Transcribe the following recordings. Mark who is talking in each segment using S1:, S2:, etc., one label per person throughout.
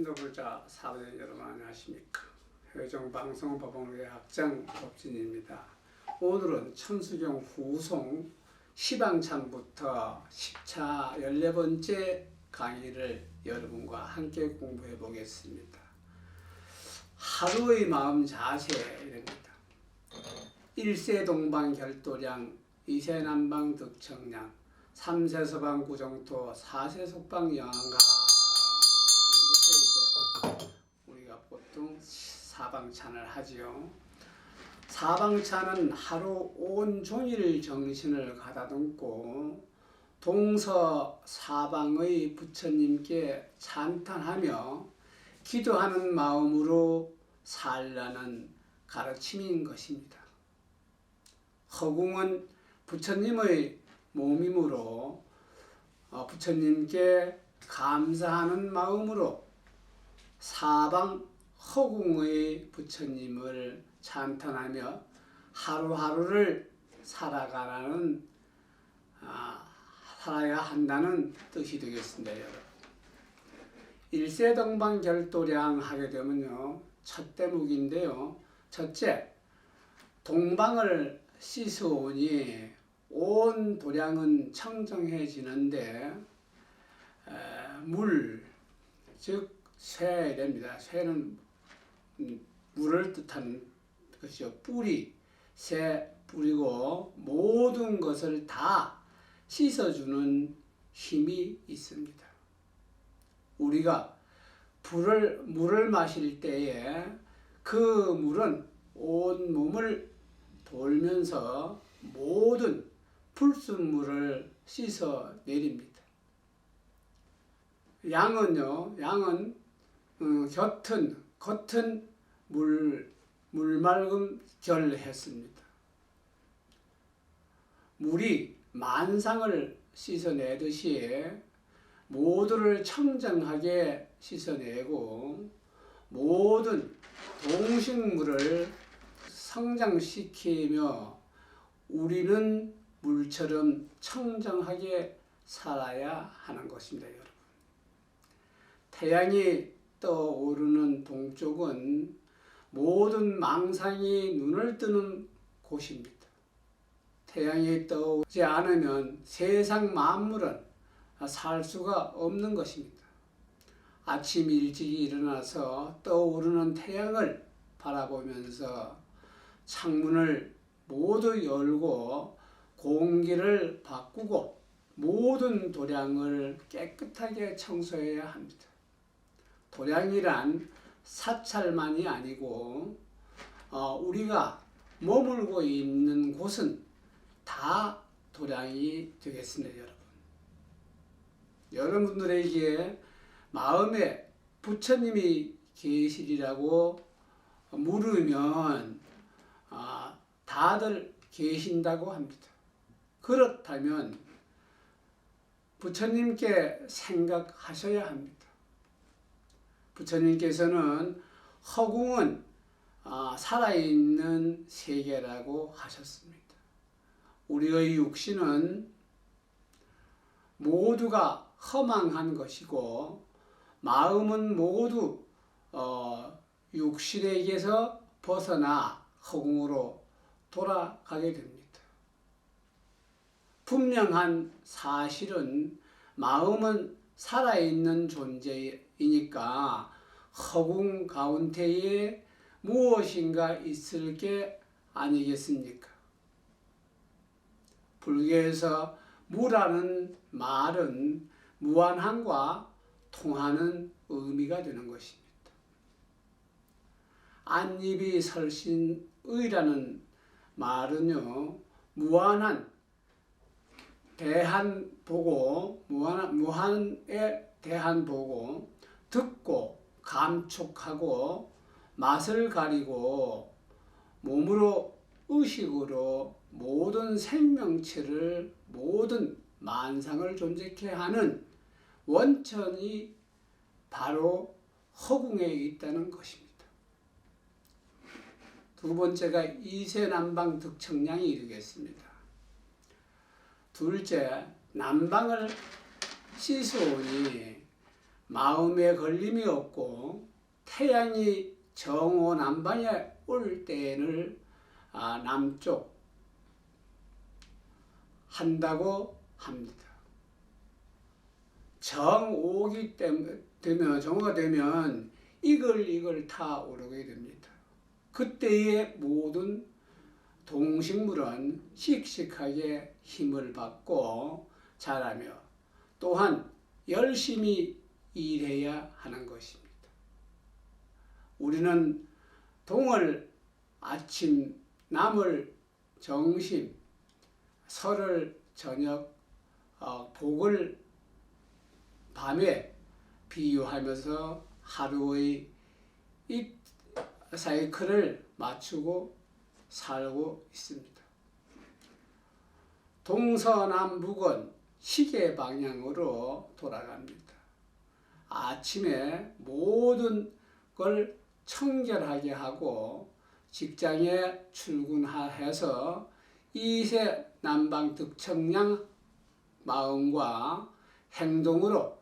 S1: 신도불자 사부님 여러분 안녕하십니까. 회종방송법원의 학장 법진입니다. 오늘은 천수경 후송 시방창부터 10차 14번째 강의를 여러분과 함께 공부해 보겠습니다. 하루의 마음 자세입니다. 1세 동방 결도량, 2세 남방 득청량, 3세 서방 구정토, 4세 속방 영안가. 이렇게 이제 우리가 보통 사방찬을 하지요. 사방찬은 하루 온종일 정신을 가다듬고 동서 사방의 부처님께 찬탄하며 기도하는 마음으로 살라는 가르침인 것입니다. 허궁은 부처님의 몸이므로 부처님께 감사하는 마음으로 사방 허궁의 부처님을 찬탄하며 하루하루를 살아야 한다는 뜻이 되겠습니다. 여러분. 일세동방결도량 하게 되면요, 첫 대목인데요. 첫째, 동방을 씻어오니 온 도량은 청정해지는데 물, 즉 쇠입니다. 쇠는 물을 뜻하는 것이요. 뿌리, 새 뿌리고 모든 것을 다 씻어주는 힘이 있습니다. 우리가 물을 마실 때에 그 물은 온 몸을 돌면서 모든 불순물을 씻어 내립니다. 양은 겉은 물맑음 결했습니다. 물이 만상을 씻어내듯이 모두를 청정하게 씻어내고 모든 동식물을 성장시키며 우리는 물처럼 청정하게 살아야 하는 것입니다. 여러분. 태양이 떠오르는 동쪽은 모든 망상이 눈을 뜨는 곳입니다. 태양이 떠오르지 않으면 세상 만물은 살 수가 없는 것입니다. 아침 일찍 일어나서 떠오르는 태양을 바라보면서 창문을 모두 열고 공기를 바꾸고 모든 도량을 깨끗하게 청소해야 합니다. 도량이란 사찰만이 아니고 우리가 머물고 있는 곳은 다 도량이 되겠습니다. 여러분. 여러분들에게 마음에 부처님이 계시리라고 물으면 다들 계신다고 합니다. 그렇다면 부처님께 생각하셔야 합니다. 부처님께서는 허궁은 살아있는 세계라고 하셨습니다. 우리의 육신은 모두가 허망한 것이고 마음은 모두 육신에게서 벗어나 허궁으로 돌아가게 됩니다. 분명한 사실은 마음은 살아있는 존재이니까 허궁 가운데에 무엇인가 있을 게 아니겠습니까? 불교에서 무라는 말은 무한함과 통하는 의미가 되는 것입니다. 안입이 설신의라는 말은요, 무한한 대한 보고, 무한에 대한 보고, 듣고 감촉하고 맛을 가리고 몸으로 의식으로 모든 생명체를 모든 만상을 존재케 하는 원천이 바로 허궁에 있다는 것입니다. 두 번째가 이세 남방 득청량이 되겠습니다. 둘째, 남방을 씻어오니 마음에 걸림이 없고 태양이 정오남방에 올 때를 남쪽 한다고 합니다. 정오기 때문에 정오가 되면 이글 타 오르게 됩니다. 그때의 모든 동식물은 씩씩하게 힘을 받고 자라며 또한 열심히 일해야 하는 것입니다. 우리는 동을 아침, 남을 정심, 설을 저녁, 복을 밤에 비유하면서 하루의 이 사이클을 맞추고 살고 있습니다. 동서남북은 시계 방향으로 돌아갑니다. 아침에 모든 걸 청결하게 하고 직장에 출근해서 이세 남방득청량 마음과 행동으로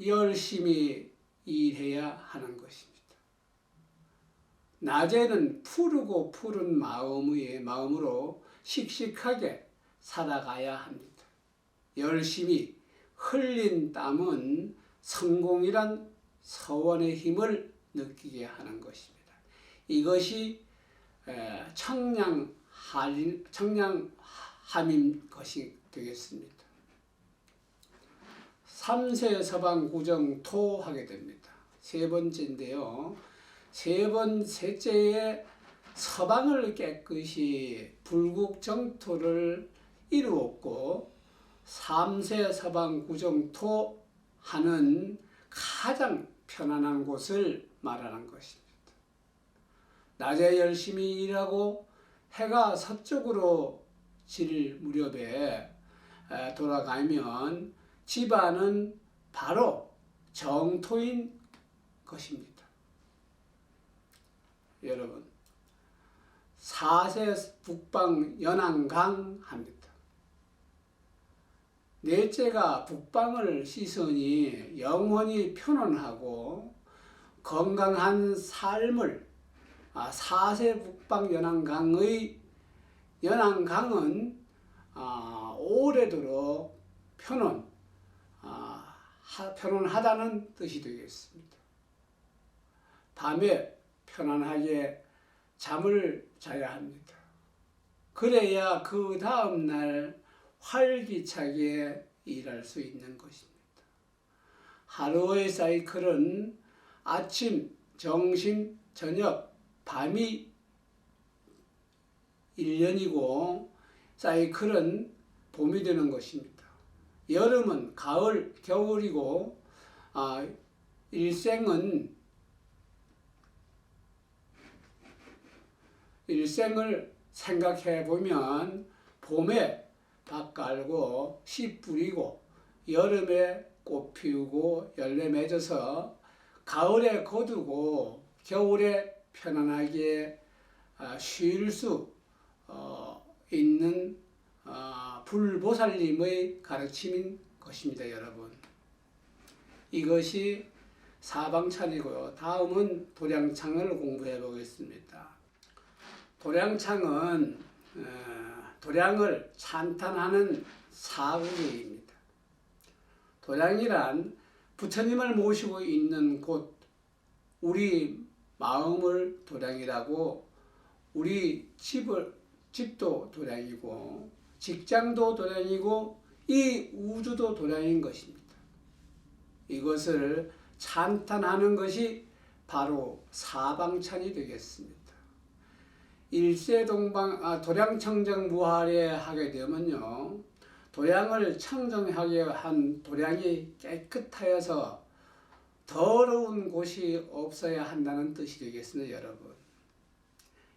S1: 열심히 일해야 하는 것입니다. 낮에는 푸르고 푸른 마음으로 씩씩하게 살아가야 합니다. 열심히 흘린 땀은 성공이란 서원의 힘을 느끼게 하는 것입니다. 이것이 청량함인 것이 되겠습니다. 3세 서방 구정 토 하게 됩니다. 세 번째인데요. 셋째에 서방을 깨끗이 불국 정토를 이루었고 3세 서방 구정 토 하는 가장 편안한 곳을 말하는 것입니다. 낮에 열심히 일하고 해가 서쪽으로 질 무렵에 돌아가면 집안은 바로 정토인 것입니다. 여러분, 4세 북방 연안강 합니다. 넷째가 북방을 씻으니 영혼이 편안하고 건강한 삶을 4세 북방 연안강은 오래도록 편안하다는 뜻이 되겠습니다. 밤에 편안하게 잠을 자야 합니다. 그래야 그 다음날 활기차게 일할 수 있는 것입니다. 하루의 사이클은 아침, 점심, 저녁, 밤이 1년이고 사이클은 봄이 되는 것입니다. 여름은 가을, 겨울이고 일생을 생각해 보면 봄에 밭 갈고 씨 뿌리고 여름에 꽃 피우고 열매 맺어서 가을에 거두고 겨울에 편안하게 쉴 수 있는 불보살님의 가르침인 것입니다. 여러분, 이것이 사방찬이고요. 다음은 도량창을 공부해 보겠습니다. 도량창은 도량을 찬탄하는 사구계입니다. 도량이란 부처님을 모시고 있는 곳, 우리 마음을 도량이라고, 우리 집도 도량이고 직장도 도량이고 이 우주도 도량인 것입니다. 이것을 찬탄하는 것이 바로 사방찬이 되겠습니다. 도량청정무하례 하게 되면요, 도량을 청정하게 한 도량이 깨끗하여서 더러운 곳이 없어야 한다는 뜻이 되겠습니다. 여러분,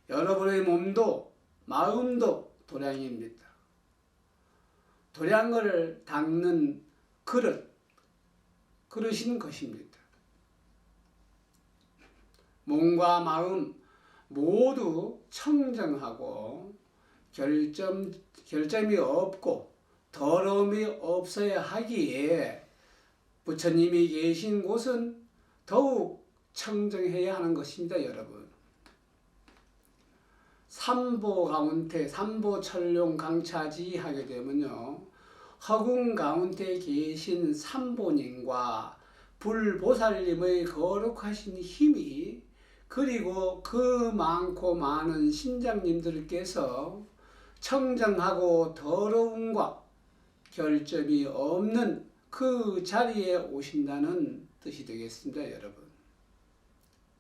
S1: 여러분의 몸도 마음도 도량입니다. 도량을 닦는 그릇인 것입니다. 몸과 마음 모두 청정하고 결점이 없고 더러움이 없어야 하기에 부처님이 계신 곳은 더욱 청정해야 하는 것입니다, 여러분. 삼보 가운데 삼보철룡 강차지 하게 되면요, 허궁 가운데 계신 삼보님과 불보살님의 거룩하신 힘이, 그리고 그 많고 많은 신장님들께서 청정하고 더러움과 결점이 없는 그 자리에 오신다는 뜻이 되겠습니다, 여러분.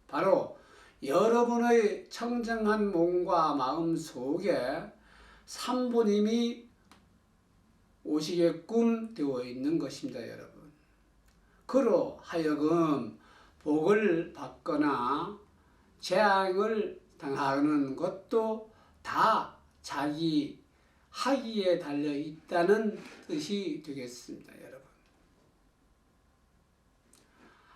S1: 바로 여러분의 청정한 몸과 마음 속에 삼보님이 오시게끔 되어 있는 것입니다, 여러분. 그로 하여금 복을 받거나 재앙을 당하는 것도 다 자기 학위에 달려 있다는 뜻이 되겠습니다, 여러분.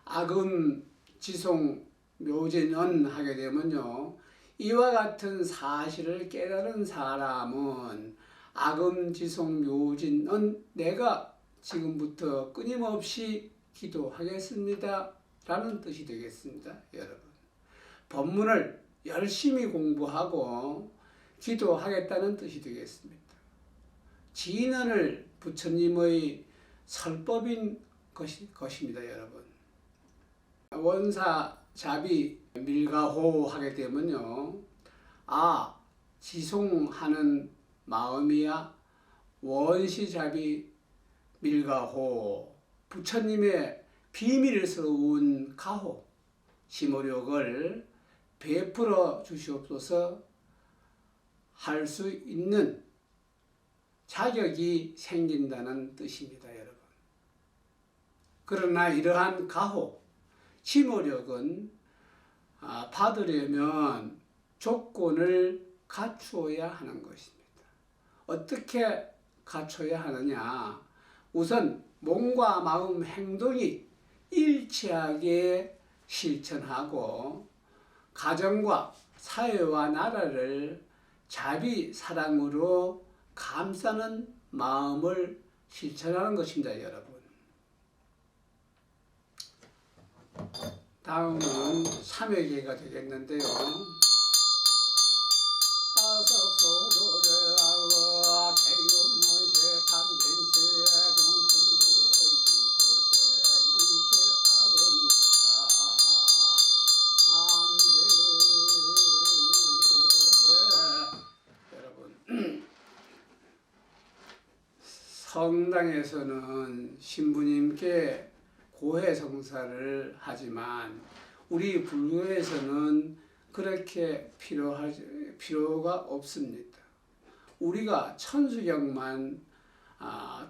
S1: 악음 지송 묘진언 하게 되면요, 이와 같은 사실을 깨달은 사람은 악음 지송 묘진언 내가 지금부터 끊임없이 기도하겠습니다 라는 뜻이 되겠습니다, 여러분. 법문을 열심히 공부하고 기도하겠다는 뜻이 되겠습니다. 진언을 부처님의 설법인 것입니다, 여러분. 원사 자비 밀가호 하게 되면요, 지송하는 마음이야 원시 자비 밀가호, 부처님의 비밀스러운 가호 심호력을 베풀어 주시옵소서 할 수 있는 자격이 생긴다는 뜻입니다, 여러분. 그러나 이러한 가호 심호력은 받으려면 조건을 갖추어야 하는 것입니다. 어떻게 갖춰야 하느냐? 우선 몸과 마음 행동이 일치하게 실천하고 가정과 사회와 나라를 자비 사랑으로 감싸는 마음을 실천하는 것입니다, 여러분. 다음은 삼회계가 되겠는데요. 성당에서는 신부님께 고해성사를 하지만 우리 불교에서는 그렇게 필요가 없습니다. 우리가 천수경만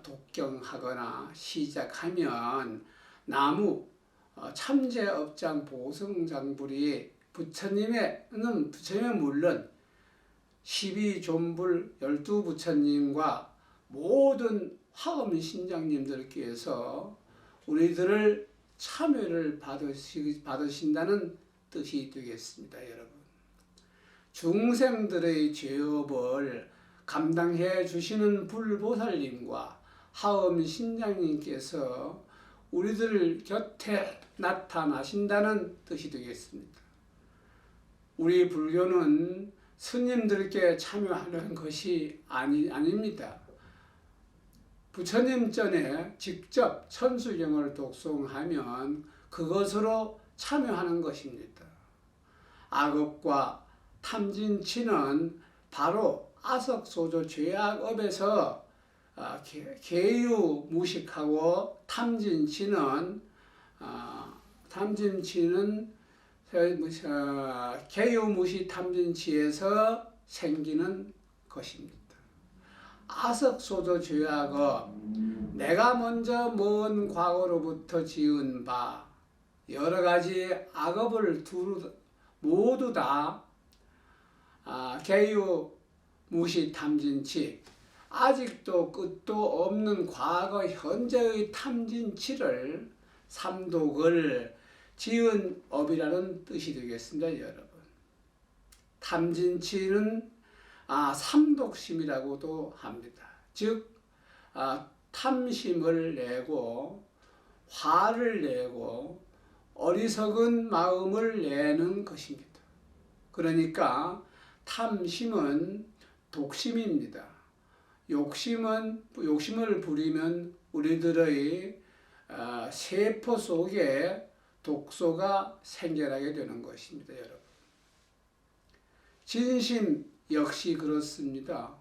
S1: 독경하거나 시작하면 나무 참제업장 보성장불이 부처님은 물론 12존불 12부처님과 모든 화엄 신장님들께서 우리들을 참여를 받으신다는 뜻이 되겠습니다, 여러분. 중생들의 죄업을 감당해 주시는 불보살님과 하엄 신장님께서 우리들 곁에 나타나신다는 뜻이 되겠습니다. 우리 불교는 스님들께 참여하는 것이 아닙니다. 부처님 전에 직접 천수경을 독송하면 그것으로 참여하는 것입니다. 악업과 탐진치는 바로 아석소조 죄악업에서 계유무식하고 탐진치는 계유무식 탐진치에서 생기는 것입니다. 아석소조 죄악업, 내가 먼저 먼 과거로부터 지은 바 여러 가지 악업을 모두 다 계유무식 탐진치, 아직도 끝도 없는 과거 현재의 탐진치를 삼독을 지은 업이라는 뜻이 되겠습니다, 여러분. 탐진치는 삼독심이라고도 합니다. 즉 탐심을 내고 화를 내고 어리석은 마음을 내는 것입니다. 그러니까 탐심은 독심입니다. 욕심을 부리면 우리들의 세포 속에 독소가 생겨나게 되는 것입니다, 여러분. 진심 역시 그렇습니다.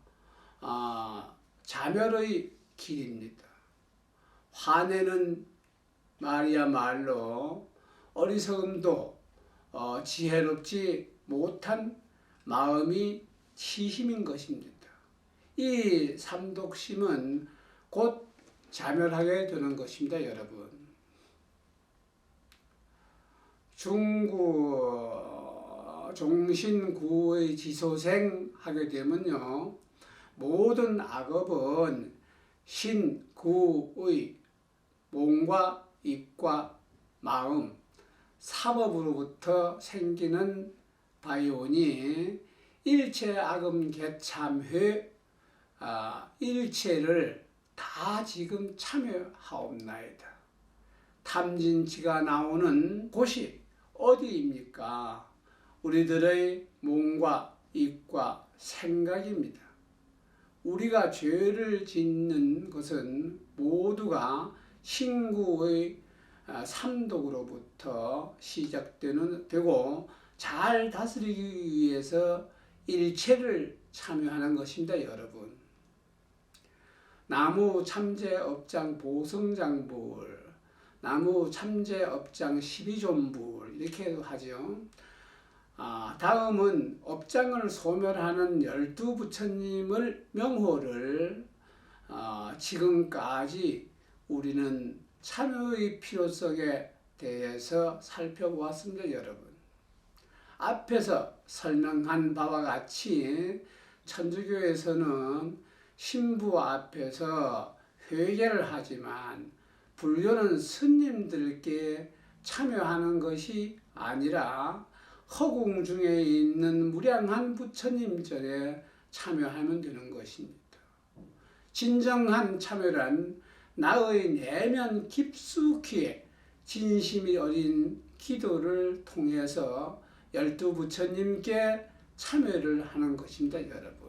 S1: 자멸의 길입니다. 화내는 말이야말로 어리석음도 지혜롭지 못한 마음이 치힘인 것입니다. 이 삼독심은 곧 자멸하게 되는 것입니다, 여러분. 종신구의 지소생 하게 되면요, 모든 악업은 신구의 몸과 입과 마음, 삼업으로부터 생기는 바이오니 일체 악음 개참회 일체를 다 지금 참여하옵나이다. 탐진치가 나오는 곳이 어디입니까? 우리들의 몸과 입과 생각입니다. 우리가 죄를 짓는 것은 모두가 신구의 삼독으로부터 시작되고 잘 다스리기 위해서 일체를 참여하는 것입니다, 여러분. 나무 참제업장 보성장불, 나무 참제업장 12존불 이렇게 하죠. 다음은 업장을 소멸하는 12부처님을 명호를 지금까지 우리는 참여의 필요성에 대해서 살펴보았습니다, 여러분. 앞에서 설명한 바와 같이 천주교에서는 신부 앞에서 회개를 하지만 불교는 스님들께 참여하는 것이 아니라 허공 중에 있는 무량한 부처님 절에 참여하면 되는 것입니다. 진정한 참여란 나의 내면 깊숙이 진심이 어린 기도를 통해서 12부처님께 참여를 하는 것입니다, 여러분.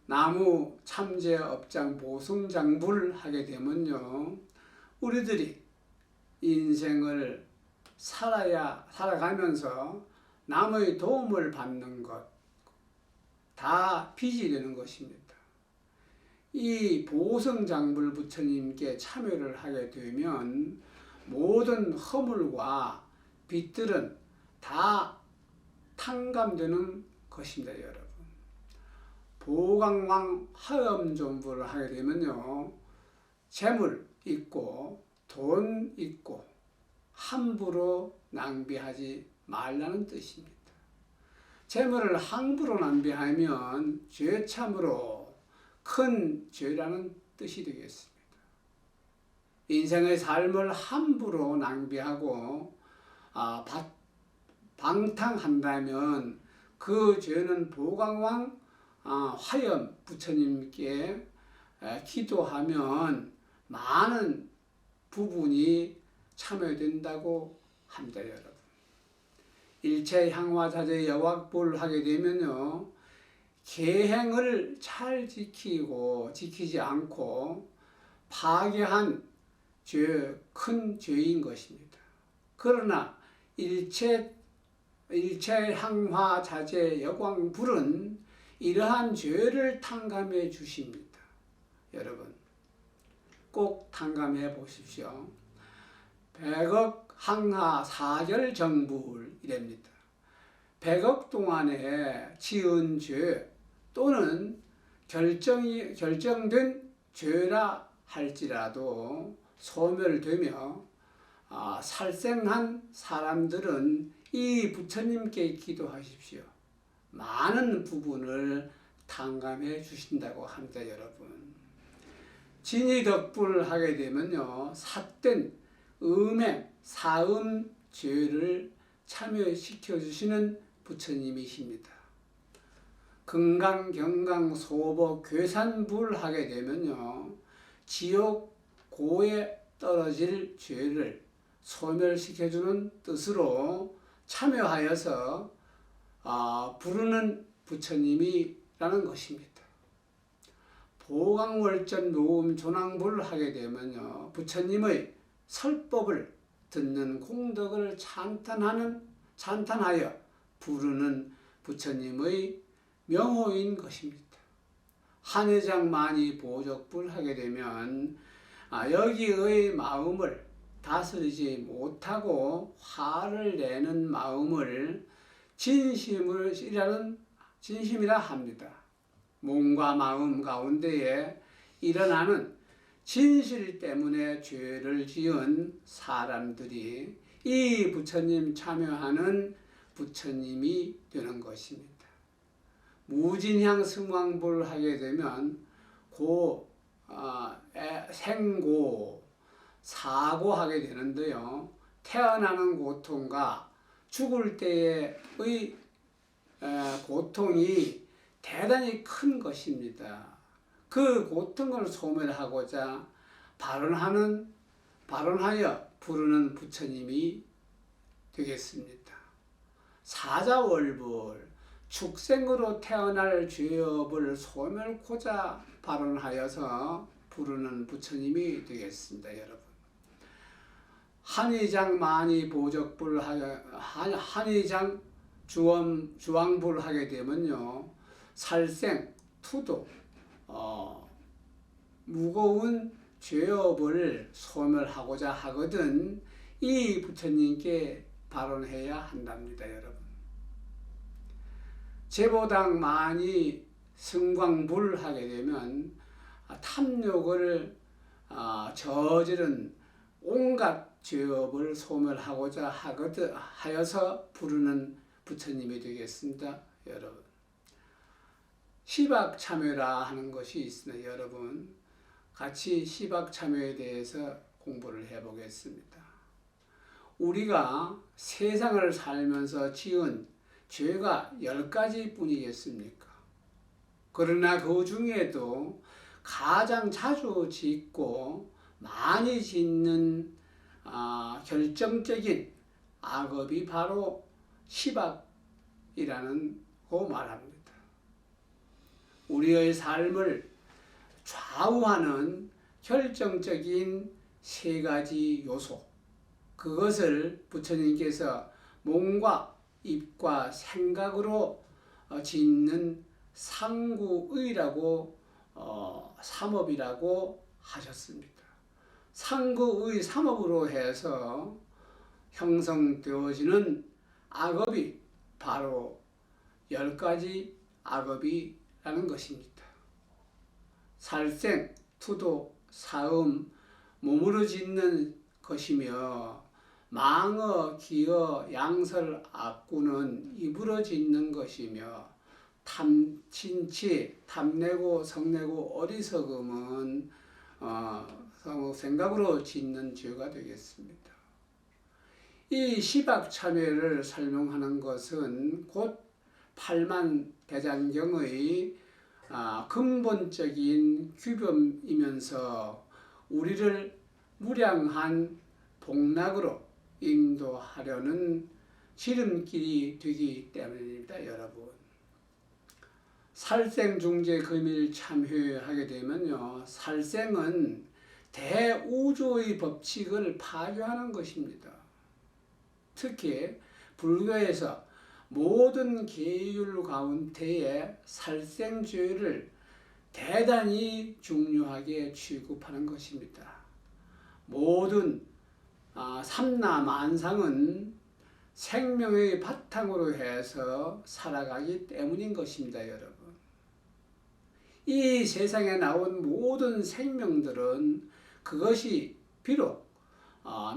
S1: 나무 참제업장 보성장불 하게 되면요, 우리들이 인생을 살아가면서 남의 도움을 받는 것, 다 빚이 되는 것입니다. 이 보성장불 부처님께 참여를 하게 되면 모든 허물과 빚들은 다 탕감되는 것입니다, 여러분. 보강왕 화엄존불을 하게 되면요, 재물 있고 돈 있고 함부로 낭비하지 말라는 뜻입니다. 재물을 함부로 낭비하면 죄참으로 큰 죄라는 뜻이 되겠습니다. 인생의 삶을 함부로 낭비하고 방탕한다면 그 죄는 보강왕 화엄 부처님께 기도하면 많은 부분이 참여된다고 합니다, 여러분. 일체 향화자재 여왁불 하게 되면요, 계행을 잘 지키지 않고 파괴한 큰 죄인 것입니다. 그러나 일체 향화자재 여광불은 이러한 죄를 탕감해 주십니다. 여러분, 꼭 탕감해 보십시오. 100억 항하 사결정불 이랍니다. 100억 동안에 지은 죄 또는 결정된 죄라 할지라도 소멸되며 살생한 사람들은 이 부처님께 기도하십시오. 많은 부분을 탕감해 주신다고 합니다, 여러분. 진의덕불 하게 되면요, 삿된 음행, 사음 죄를 참여시켜 주시는 부처님이십니다. 금강, 경강, 소복, 괴산불 하게 되면요, 지옥 고에 떨어질 죄를 소멸시켜주는 뜻으로 참여하여서 부르는 부처님이라는 것입니다. 보강월전 노음 조낭부를 하게 되면요, 부처님의 설법을 듣는 공덕을 찬탄하여 부르는 부처님의 명호인 것입니다. 한회장 많이 보적불 하게 되면 여기의 마음을 다스리지 못하고 화를 내는 마음을 진심이라 합니다. 몸과 마음 가운데에 일어나는 진실 때문에 죄를 지은 사람들이 이 부처님 참여하는 부처님이 되는 것입니다. 무진향 승왕불 하게 되면 생고, 사고하게 되는데요. 태어나는 고통과 죽을 때의 고통이 대단히 큰 것입니다. 그 고통을 소멸하고자 발언하여 부르는 부처님이 되겠습니다. 사자월불, 축생으로 태어날 죄업을 소멸코자 발언하여서 부르는 부처님이 되겠습니다, 여러분. 한의장 많이 보적불 한의장 주왕불 하게 되면요, 살생, 투도, 무거운 죄업을 소멸하고자 하거든 이 부처님께 발언해야 한답니다, 여러분. 제보당 많이 승광불 하게 되면 탐욕을 저지른 온갖 죄업을 소멸하고자 하여서 부르는 부처님이 되겠습니다, 여러분. 시박참회라 하는 것이 있으나 여러분 같이 시박참회에 대해서 공부를 해보겠습니다. 우리가 세상을 살면서 지은 죄가 10가지 뿐이겠습니까? 그러나 그 중에도 가장 자주 짓고 많이 짓는 결정적인 악업이 바로 시박이라는 거 말합니다. 우리의 삶을 좌우하는 결정적인 3가지 요소, 그것을 부처님께서 몸과 입과 생각으로 짓는 상구의라고 삼업이라고 하셨습니다. 상구의 삼업으로 해서 형성되어지는 악업이 바로 10가지 악업이라는 것입니다. 살생, 투도, 사음, 몸으로 짓는 것이며 망어, 기어, 양설, 악구는 입으로 짓는 것이며 탐친치, 탐내고, 성내고, 어리석음은 생각으로 짓는 죄가 되겠습니다. 이 시박참회를 설명하는 것은 곧 팔만대장경의 근본적인 규범이면서 우리를 무량한 복락으로 인도하려는 지름길이 되기 때문입니다, 여러분. 살생중재 금일 참회하게 되면요, 살생은 대우주의 법칙을 파괴하는 것입니다. 특히 불교에서 모든 계율 가운데에 살생죄를 대단히 중요하게 취급하는 것입니다. 모든 삼라만상은 생명의 바탕으로 해서 살아가기 때문인 것입니다, 여러분. 이 세상에 나온 모든 생명들은 그것이 비록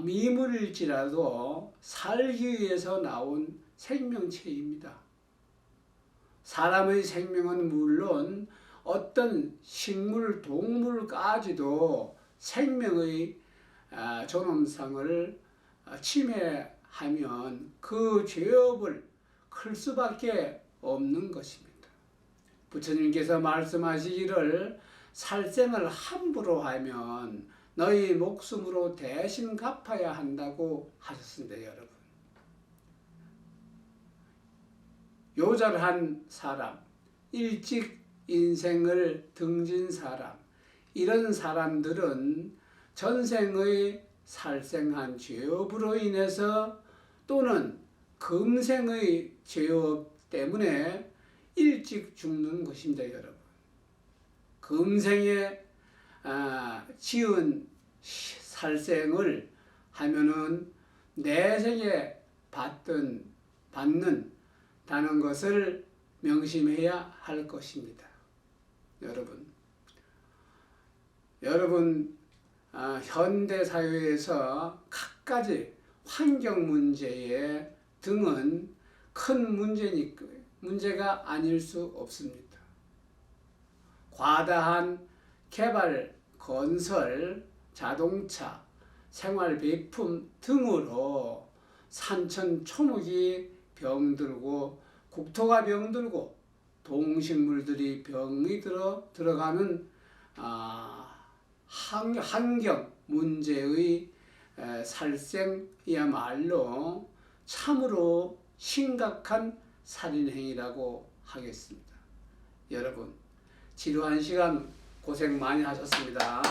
S1: 미물일지라도 살기 위해서 나온 생명체입니다. 사람의 생명은 물론 어떤 식물, 동물까지도 생명의 존엄성을 침해하면 그 죄업을 클 수밖에 없는 것입니다. 부처님께서 말씀하시기를 살생을 함부로 하면 너희 목숨으로 대신 갚아야 한다고 하셨습니다. 여러분. 요절한 사람, 일찍 인생을 등진 사람, 이런 사람들은 전생의 살생한 죄업으로 인해서 또는 금생의 죄업 때문에 일찍 죽는 것입니다. 여러분. 금생에 지은 살생을 하면은 내생에 받는다는 것을 명심해야 할 것입니다. 여러분 현대 사회에서 갖가지 환경 문제에 등은 큰 문제가 아닐 수 없습니다. 과다한 개발, 건설, 자동차, 생활비품 등으로 산천 초목이 병들고 국토가 병들고 동식물들이 병이 들어가는 환경 문제의 살생이야말로 참으로 심각한 살인행위라고 하겠습니다. 여러분, 지루한 시간 고생 많이 하셨습니다.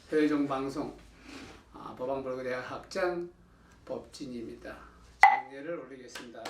S1: 해외정 방송 법왕불교대학 학장 법진입니다. 장례를 올리겠습니다.